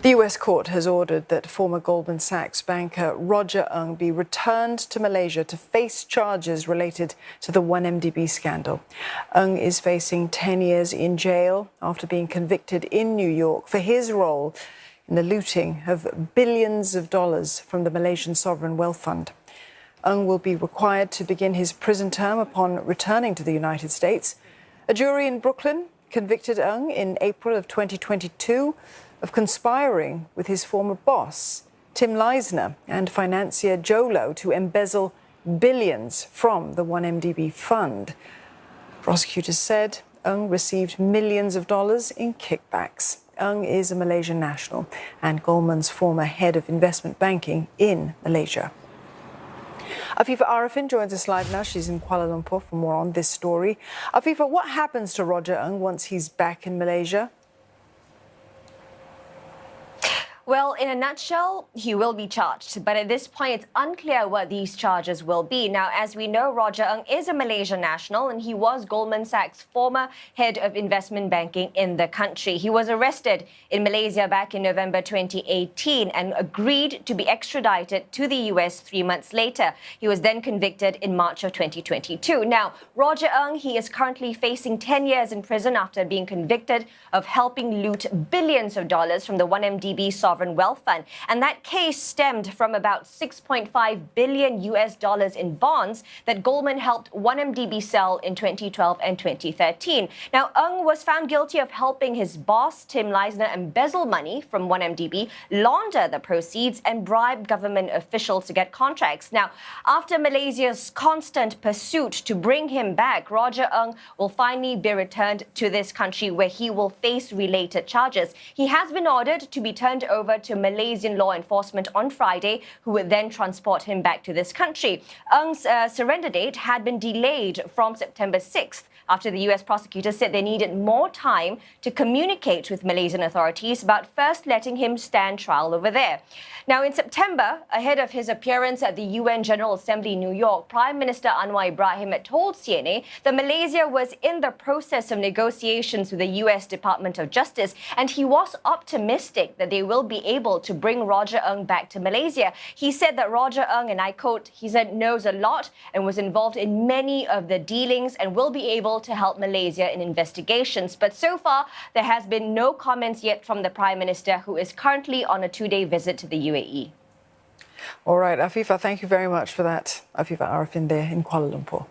The US court has ordered that former Goldman Sachs banker Roger Ng be returned to Malaysia to face charges related to the 1MDB scandal. Ng is facing 10 years in jail after being convicted in New York for his role in the looting of billions of dollars from the Malaysian Sovereign Wealth Fund. Ng will be required to begin his prison term upon returning to the United States. A jury in Brooklyn convicted Ng in April of 2022 of conspiring with his former boss, Tim Leisner, and financier Jolo to embezzle billions from the 1MDB fund. Prosecutors said Ng received millions of dollars in kickbacks. Ng is a Malaysian national and Goldman's former head of investment banking in Malaysia. Afifa Arifin joins us live now. She's in Kuala Lumpur for more on this story. Afifa, what happens to Roger Ng once he's back in Malaysia? Well, in a nutshell, he will be charged. But at this point, it's unclear what these charges will be. Now, as we know, Roger Ng is a Malaysian national and he was Goldman Sachs' former head of investment banking in the country. He was arrested in Malaysia back in November 2018 and agreed to be extradited to the US 3 months later. He was then convicted in March of 2022. Now, Roger Ng, he is currently facing 10 years in prison after being convicted of helping loot billions of dollars from the 1MDB Sovereign Wealth Fund. And that case stemmed from about $6.5 billion in bonds that Goldman helped 1MDB sell in 2012 and 2013. Now, Ng was found guilty of helping his boss, Tim Leisner, embezzle money from 1MDB, launder the proceeds, and bribe government officials to get contracts. Now, after Malaysia's constant pursuit to bring him back, Roger Ng will finally be returned to this country where he will face related charges. He has been ordered to be turned over to Malaysian law enforcement on Friday, who would then transport him back to this country. Ng's surrender date had been delayed from September 6th after the US prosecutors said they needed more time to communicate with Malaysian authorities about first letting him stand trial over there. Now, in September, ahead of his appearance at the UN General Assembly in New York, Prime Minister Anwar Ibrahim had told CNA that Malaysia was in the process of negotiations with the US Department of Justice, and he was optimistic that they will be able to bring Roger Ng back to Malaysia. He said that Roger Ng, and I quote, he said, knows a lot and was involved in many of the dealings and will be able to help Malaysia in investigations. But so far, there has been no comments yet from the Prime Minister, who is currently on a 2-day visit to the UAE. All right, Afifa, thank you very much for that. Afifa Arifin there in Kuala Lumpur.